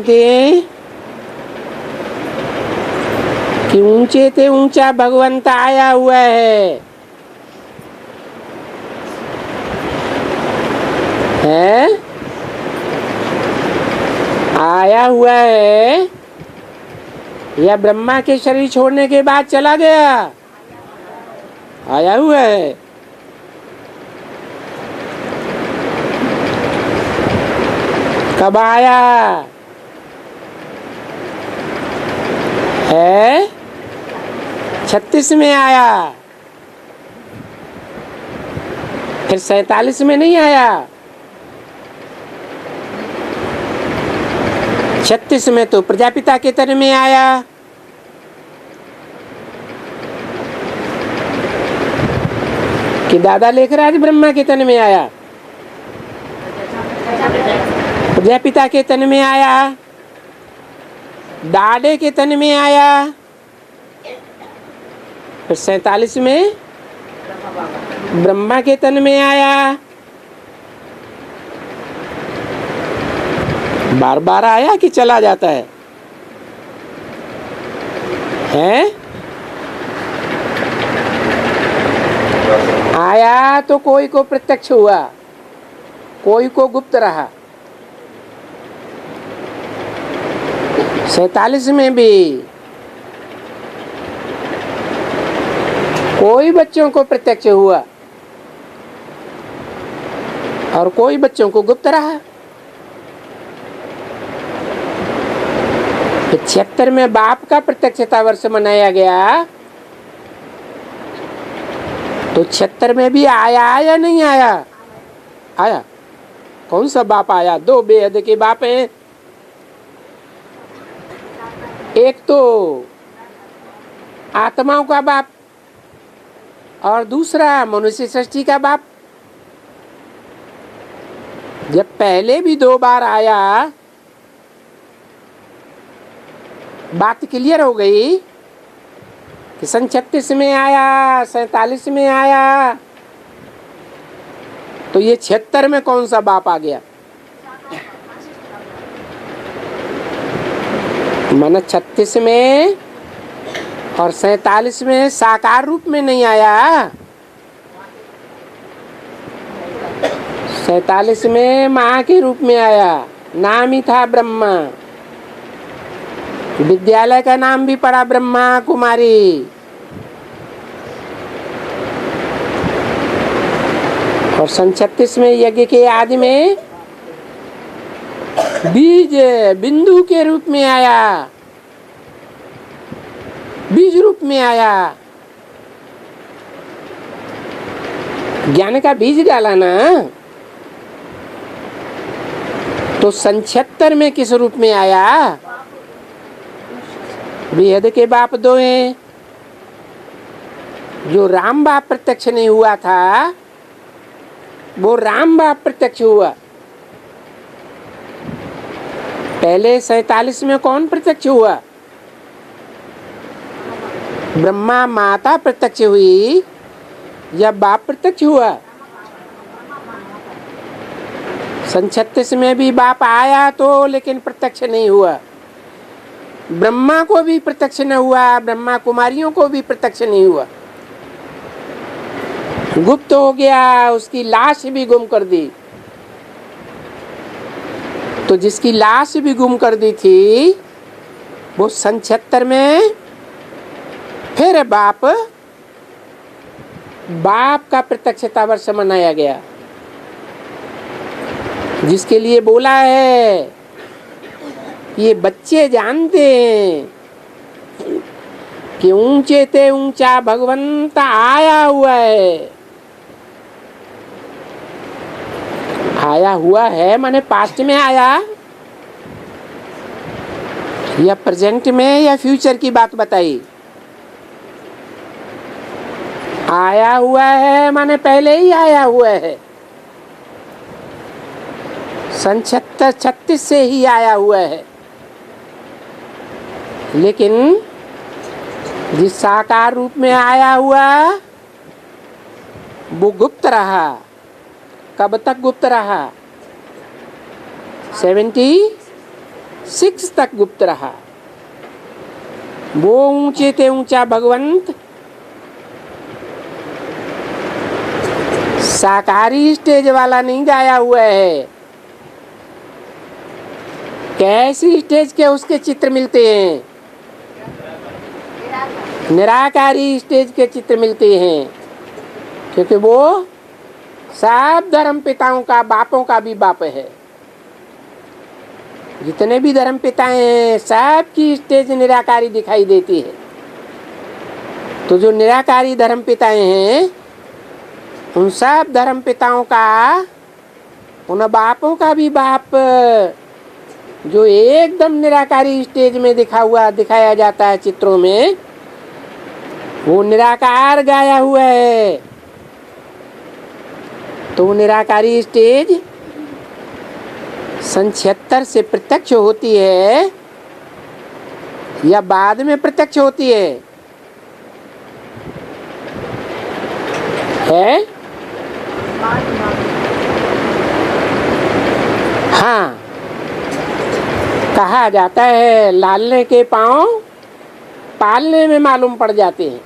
कि ऊंचे से ऊंचा भगवंत आया हुआ है, आया हुआ है या ब्रह्मा के शरीर छोड़ने के बाद चला गया? आया हुआ है। कब आया है? 36 में आया, फिर 47 में नहीं आया। 36 में तो प्रजापिता के तन में आया, कि दादा लेखराज ब्रह्मा के तन में आया, प्रजापिता के तन में आया, दादे के तन में आया, फिर 47 में ब्रह्मा के तन में आया। बार बार आया कि चला जाता है? आया तो कोई को प्रत्यक्ष हुआ, कोई को गुप्त रहा। 47 में भी कोई बच्चों को प्रत्यक्ष हुआ और कोई बच्चों को गुप्त रहा। 76 में बाप का प्रत्यक्षता वर्ष मनाया गया, तो 76 में भी आया या नहीं आया? आया। कौन सा बाप आया? दो बेहद के बाप हैं, एक तो आत्माओं का बाप और दूसरा मनुष्य सृष्टि का बाप। जब पहले भी 2 बार आया, बात क्लियर हो गई कि सन 36 में आया, 47 में आया, तो ये 76 में कौन सा बाप आ गया? मन 36 में और 47 में साकार रूप में नहीं आया। 47 में माँ के रूप में आया, नाम ही था ब्रह्मा, विद्यालय का नाम भी पड़ा ब्रह्मा कुमारी। और सन 36 में यज्ञ के आदि में बीज बिंदु के रूप में आया, बीज रूप में आया। ज्ञान का बीज डाला ना, तो सन 76 में किस रूप में आया? बेहद के बाप 2 हैं। जो राम बाप प्रत्यक्ष नहीं हुआ था, वो राम बाप प्रत्यक्ष हुआ। पहले 47 में कौन प्रत्यक्ष हुआ? ब्रह्मा माता प्रत्यक्ष हुई या बाप प्रत्यक्ष हुआ? सन 36 में भी बाप आया तो, लेकिन प्रत्यक्ष नहीं हुआ। ब्रह्मा को भी प्रत्यक्ष न हुआ, ब्रह्मा कुमारियों को भी प्रत्यक्ष नहीं हुआ, गुप्त हो गया। उसकी लाश भी गुम कर दी। तो जिसकी लाश भी गुम कर दी थी, वो सन 76 में फिर बाप का प्रत्यक्षता वर्ष मनाया गया, जिसके लिए बोला है ये बच्चे जानते हैं कि ऊंचे से ऊंचा भगवंत आया हुआ है। आया हुआ है माने पास्ट में आया या प्रेजेंट में या फ्यूचर की बात बताई? आया हुआ है माने पहले ही आया हुआ है, सन 36 से ही आया हुआ है। लेकिन जिस साकार रूप में आया हुआ वो गुप्त रहा। कब तक गुप्त रहा? 70 6 तक गुप्त रहा। वो ऊंचे ते ऊंचा भगवंत साकारी स्टेज वाला नहीं गाया हुआ है। कैसी स्टेज के उसके चित्र मिलते हैं? निराकारी स्टेज के चित्र मिलते हैं, क्योंकि वो सब धर्म पिताओं का, बापों का भी बाप है। जितने भी धर्म पिता हैं सब की स्टेज निराकारी दिखाई देती है। तो जो निराकारी धर्म पिताएं हैं उन सब धर्म पिताओं का, उन बापों का भी बाप जो एकदम निराकारी स्टेज में दिखाया जाता है चित्रों में, वो निराकार गाया हुआ है। तो वो निराकारी स्टेज सन 76 से प्रत्यक्ष होती है या बाद में प्रत्यक्ष होती है? हाँ, कहा जाता है लालने के पांव पालने में मालूम पड़ जाते हैं।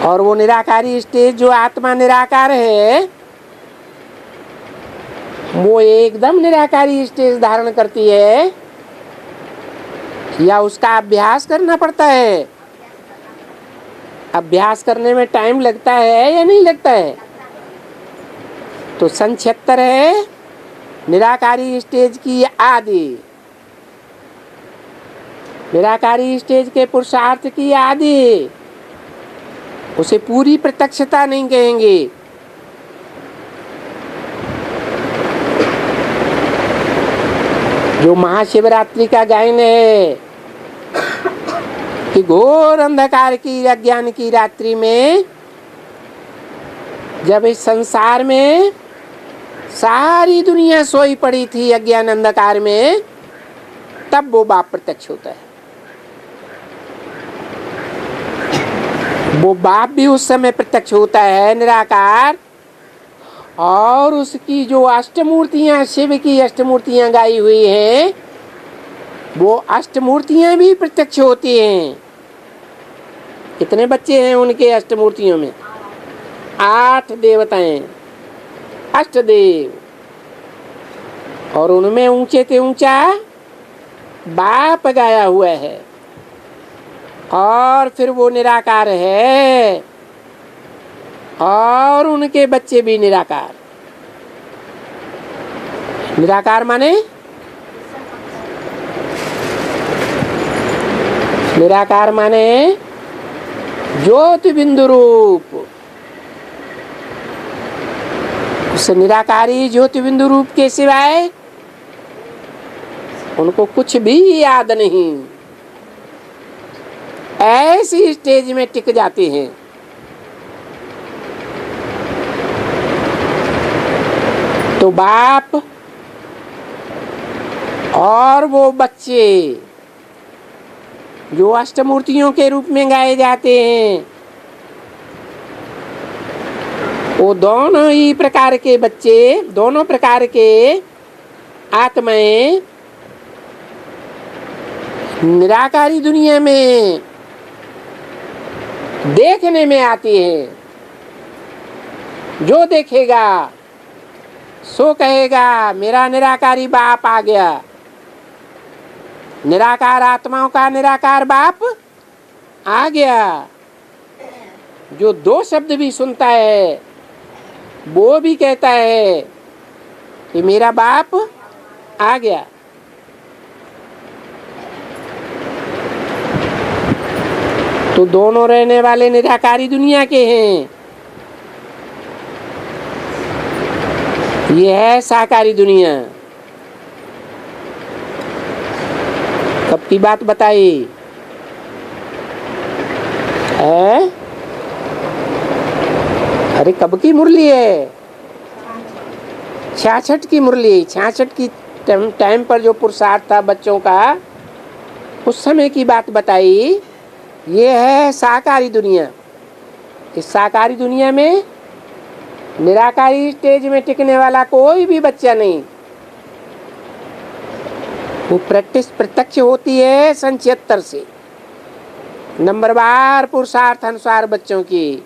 और वो निराकारी स्टेज जो आत्मा निराकार है वो एकदम निराकारी स्टेज धारण करती है या उसका अभ्यास करना पड़ता है? अभ्यास करने में टाइम लगता है या नहीं लगता है? तो सन 76 है निराकारी स्टेज की आदि, निराकारी स्टेज के पुरुषार्थ की आदि। उसे पूरी प्रत्यक्षता नहीं कहेंगे। जो महाशिवरात्रि का गायन है कि घोर अंधकार की अज्ञान की रात्रि में जब इस संसार में सारी दुनिया सोई पड़ी थी अज्ञान अंधकार में, तब वो बाप प्रत्यक्ष होता है। वो बाप भी उस समय प्रत्यक्ष होता है निराकार। और उसकी जो अष्टमूर्तियां, शिव की अष्टमूर्तियां गाई हुई हैं, वो अष्टमूर्तियां भी प्रत्यक्ष होती हैं। कितने बच्चे हैं उनके अष्टमूर्तियों में? 8 देवताएं, अष्टदेव। और उनमें ऊंचे से ऊंचा बाप गाया हुआ है। और फिर वो निराकार है और उनके बच्चे भी निराकार। निराकार माने ज्योति बिंदु रूप। उस निराकारी ज्योति बिंदु रूप के सिवाय उनको कुछ भी याद नहीं। ऐसी स्टेज में टिक जाते हैं। तो बाप और वो बच्चे जो अष्टमूर्तियों के रूप में गाए जाते हैं, वो दोनों ही प्रकार के बच्चे, दोनों प्रकार के आत्माएं निराकारी दुनिया में देखने में आती है। जो देखेगा सो कहेगा मेरा निराकारी बाप आ गया। निराकार आत्माओं का निराकार बाप आ गया। जो 2 शब्द भी सुनता है वो भी कहता है कि मेरा बाप आ गया। तो दोनों रहने वाले निराकारी दुनिया के हैं। ये है साकारी दुनिया। कब की बात बताई है? अरे कब की मुरली है? 66 की मुरली। 66 की टाइम पर जो पुरुषार्थ था बच्चों का, उस समय की बात बताई। ये है साकारी दुनिया। इस साकारी दुनिया में निराकारी स्टेज में टिकने वाला कोई भी बच्चा नहीं। वो प्रैक्टिस प्रत्यक्ष होती है सन 76 से, नंबरवार पुरुषार्थ अनुसार बच्चों की।